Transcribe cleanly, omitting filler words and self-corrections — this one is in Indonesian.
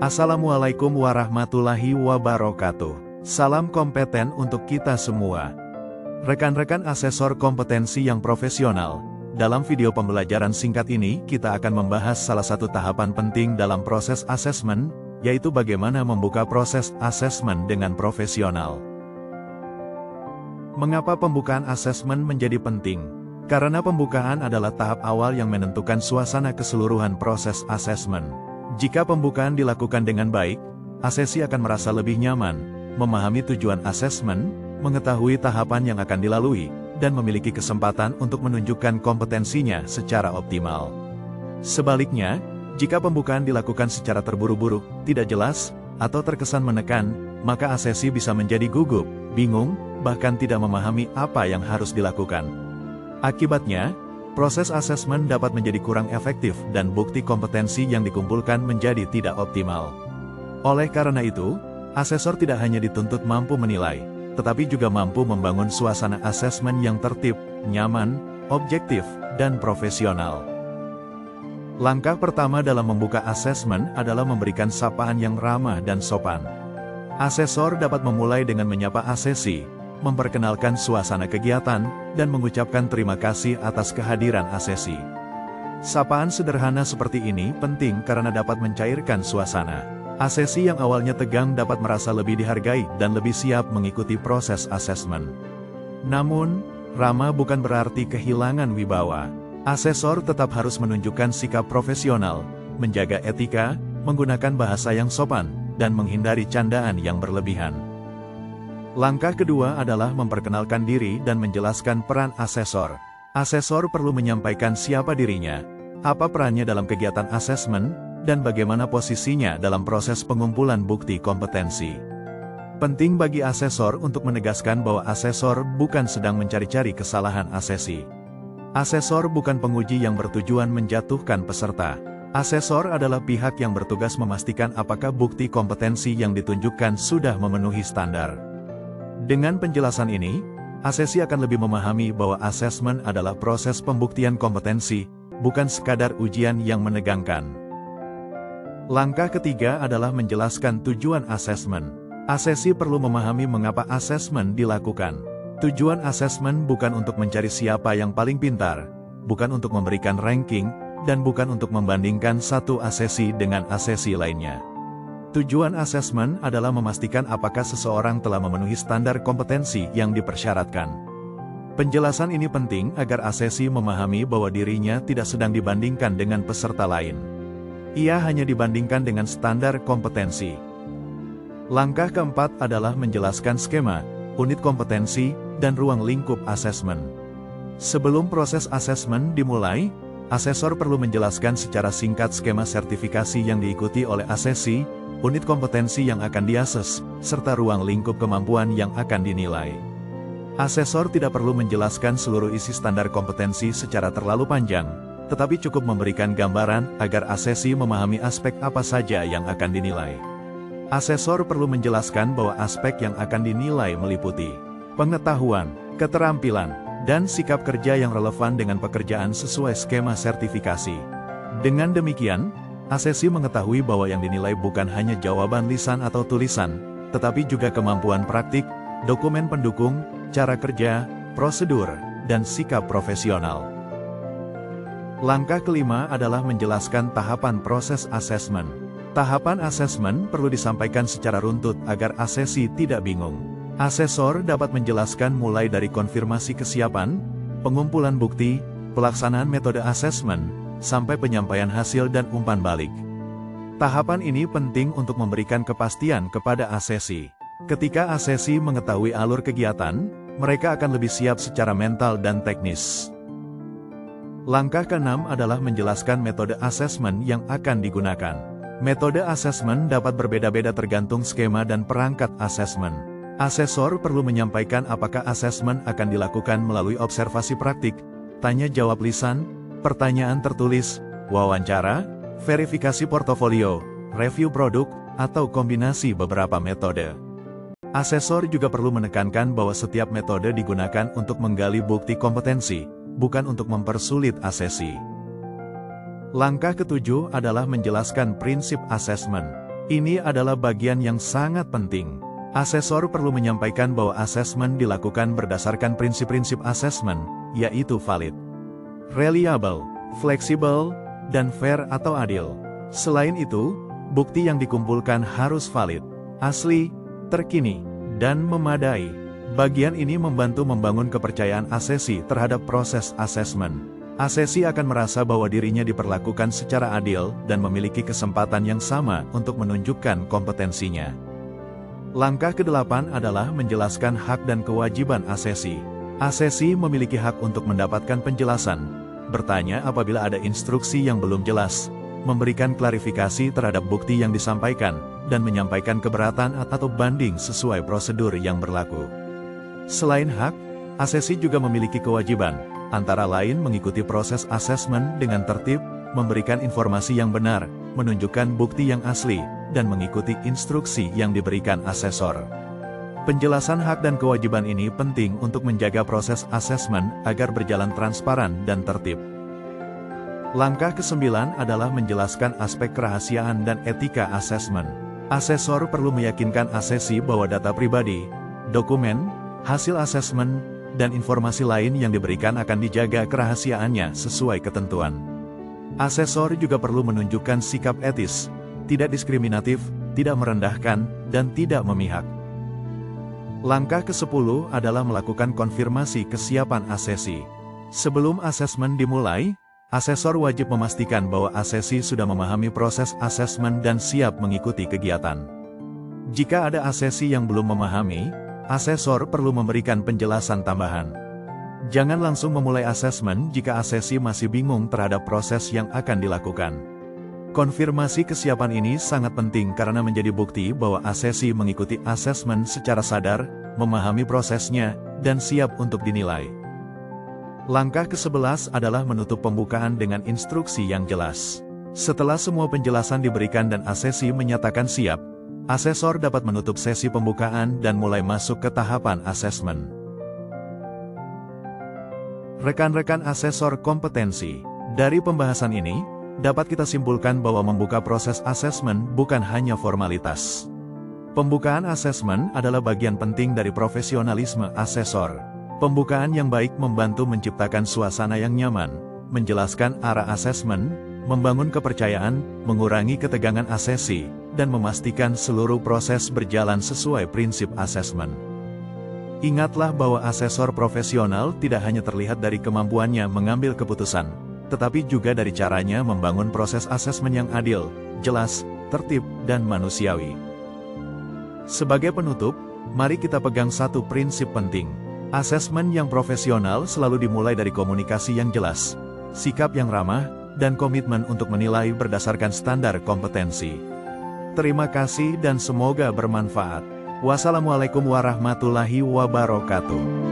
Assalamualaikum warahmatullahi wabarakatuh. Salam kompeten untuk kita semua. Rekan-rekan asesor kompetensi yang profesional, dalam video pembelajaran singkat ini kita akan membahas salah satu tahapan penting dalam proses asesmen, yaitu bagaimana membuka proses asesmen dengan profesional. Mengapa pembukaan asesmen menjadi penting? Karena pembukaan adalah tahap awal yang menentukan suasana keseluruhan proses asesmen. Jika pembukaan dilakukan dengan baik, asesi akan merasa lebih nyaman, memahami tujuan asesmen, mengetahui tahapan yang akan dilalui, dan memiliki kesempatan untuk menunjukkan kompetensinya secara optimal. Sebaliknya, jika pembukaan dilakukan secara terburu-buru, tidak jelas, atau terkesan menekan, maka asesi bisa menjadi gugup, bingung, bahkan tidak memahami apa yang harus dilakukan. Akibatnya, proses asesmen dapat menjadi kurang efektif dan bukti kompetensi yang dikumpulkan menjadi tidak optimal. Oleh karena itu, asesor tidak hanya dituntut mampu menilai, tetapi juga mampu membangun suasana asesmen yang tertib, nyaman, objektif, dan profesional. Langkah pertama dalam membuka asesmen adalah memberikan sapaan yang ramah dan sopan. Asesor dapat memulai dengan menyapa asesi, memperkenalkan suasana kegiatan, dan mengucapkan terima kasih atas kehadiran asesi. Sapaan sederhana seperti ini penting karena dapat mencairkan suasana. Asesi yang awalnya tegang dapat merasa lebih dihargai dan lebih siap mengikuti proses asesmen. Namun, ramah bukan berarti kehilangan wibawa. Asesor tetap harus menunjukkan sikap profesional, menjaga etika, menggunakan bahasa yang sopan, dan menghindari candaan yang berlebihan. Langkah kedua adalah memperkenalkan diri dan menjelaskan peran asesor. Asesor perlu menyampaikan siapa dirinya, apa perannya dalam kegiatan asesmen, dan bagaimana posisinya dalam proses pengumpulan bukti kompetensi. Penting bagi asesor untuk menegaskan bahwa asesor bukan sedang mencari-cari kesalahan asesi. Asesor bukan penguji yang bertujuan menjatuhkan peserta. Asesor adalah pihak yang bertugas memastikan apakah bukti kompetensi yang ditunjukkan sudah memenuhi standar. Dengan penjelasan ini, asesi akan lebih memahami bahwa asesmen adalah proses pembuktian kompetensi, bukan sekadar ujian yang menegangkan. Langkah ketiga adalah menjelaskan tujuan asesmen. Asesi perlu memahami mengapa asesmen dilakukan. Tujuan asesmen bukan untuk mencari siapa yang paling pintar, bukan untuk memberikan ranking, dan bukan untuk membandingkan satu asesi dengan asesi lainnya. Tujuan asesmen adalah memastikan apakah seseorang telah memenuhi standar kompetensi yang dipersyaratkan. Penjelasan ini penting agar asesi memahami bahwa dirinya tidak sedang dibandingkan dengan peserta lain. Ia hanya dibandingkan dengan standar kompetensi. Langkah keempat adalah menjelaskan skema, unit kompetensi, dan ruang lingkup asesmen. Sebelum proses asesmen dimulai, asesor perlu menjelaskan secara singkat skema sertifikasi yang diikuti oleh asesi, unit kompetensi yang akan diases, serta ruang lingkup kemampuan yang akan dinilai. Asesor tidak perlu menjelaskan seluruh isi standar kompetensi secara terlalu panjang, tetapi cukup memberikan gambaran agar asesi memahami aspek apa saja yang akan dinilai. Asesor perlu menjelaskan bahwa aspek yang akan dinilai meliputi pengetahuan, keterampilan, dan sikap kerja yang relevan dengan pekerjaan sesuai skema sertifikasi. Dengan demikian, asesi mengetahui bahwa yang dinilai bukan hanya jawaban lisan atau tulisan, tetapi juga kemampuan praktik, dokumen pendukung, cara kerja, prosedur, dan sikap profesional. Langkah kelima adalah menjelaskan tahapan proses asesmen. Tahapan asesmen perlu disampaikan secara runtut agar asesi tidak bingung. Asesor dapat menjelaskan mulai dari konfirmasi kesiapan, pengumpulan bukti, pelaksanaan metode asesmen, sampai penyampaian hasil dan umpan balik. Tahapan ini penting untuk memberikan kepastian kepada asesi. Ketika asesi mengetahui alur kegiatan, mereka akan lebih siap secara mental dan teknis. Langkah keenam adalah menjelaskan metode asesmen yang akan digunakan. Metode asesmen dapat berbeda-beda tergantung skema dan perangkat asesmen. Asesor perlu menyampaikan apakah asesmen akan dilakukan melalui observasi praktik, tanya jawab lisan, pertanyaan tertulis, wawancara, verifikasi portofolio, review produk, atau kombinasi beberapa metode. Asesor juga perlu menekankan bahwa setiap metode digunakan untuk menggali bukti kompetensi, bukan untuk mempersulit asesi. Langkah ketujuh adalah menjelaskan prinsip asesmen. Ini adalah bagian yang sangat penting. Asesor perlu menyampaikan bahwa asesmen dilakukan berdasarkan prinsip-prinsip asesmen, yaitu valid, reliable, fleksibel, dan fair atau adil. Selain itu, bukti yang dikumpulkan harus valid, asli, terkini, dan memadai. Bagian ini membantu membangun kepercayaan asesi terhadap proses asesmen. Asesi akan merasa bahwa dirinya diperlakukan secara adil dan memiliki kesempatan yang sama untuk menunjukkan kompetensinya. Langkah ke-8 adalah menjelaskan hak dan kewajiban asesi. Asesi memiliki hak untuk mendapatkan penjelasan, bertanya apabila ada instruksi yang belum jelas, memberikan klarifikasi terhadap bukti yang disampaikan, dan menyampaikan keberatan atau banding sesuai prosedur yang berlaku. Selain hak, asesi juga memiliki kewajiban, antara lain mengikuti proses asesmen dengan tertib, memberikan informasi yang benar, menunjukkan bukti yang asli, dan mengikuti instruksi yang diberikan asesor. Penjelasan hak dan kewajiban ini penting untuk menjaga proses asesmen agar berjalan transparan dan tertib. Langkah ke-9 adalah menjelaskan aspek kerahasiaan dan etika asesmen. Asesor perlu meyakinkan asesi bahwa data pribadi, dokumen, hasil asesmen, dan informasi lain yang diberikan akan dijaga kerahasiaannya sesuai ketentuan. Asesor juga perlu menunjukkan sikap etis, tidak diskriminatif, tidak merendahkan, dan tidak memihak. Langkah ke-10 adalah melakukan konfirmasi kesiapan asesi. Sebelum asesmen dimulai, asesor wajib memastikan bahwa asesi sudah memahami proses asesmen dan siap mengikuti kegiatan. Jika ada asesi yang belum memahami, asesor perlu memberikan penjelasan tambahan. Jangan langsung memulai asesmen jika asesi masih bingung terhadap proses yang akan dilakukan. Konfirmasi kesiapan ini sangat penting karena menjadi bukti bahwa asesi mengikuti asesmen secara sadar, memahami prosesnya, dan siap untuk dinilai. Langkah ke-11 adalah menutup pembukaan dengan instruksi yang jelas. Setelah semua penjelasan diberikan dan asesi menyatakan siap, asesor dapat menutup sesi pembukaan dan mulai masuk ke tahapan asesmen. Rekan-rekan asesor kompetensi, dari pembahasan ini, dapat kita simpulkan bahwa membuka proses asesmen bukan hanya formalitas. Pembukaan asesmen adalah bagian penting dari profesionalisme asesor. Pembukaan yang baik membantu menciptakan suasana yang nyaman, menjelaskan arah asesmen, membangun kepercayaan, mengurangi ketegangan asesi, dan memastikan seluruh proses berjalan sesuai prinsip asesmen. Ingatlah bahwa asesor profesional tidak hanya terlihat dari kemampuannya mengambil keputusan, tetapi juga dari caranya membangun proses asesmen yang adil, jelas, tertib, dan manusiawi. Sebagai penutup, mari kita pegang satu prinsip penting. Asesmen yang profesional selalu dimulai dari komunikasi yang jelas, sikap yang ramah, dan komitmen untuk menilai berdasarkan standar kompetensi. Terima kasih dan semoga bermanfaat. Wassalamualaikum warahmatullahi wabarakatuh.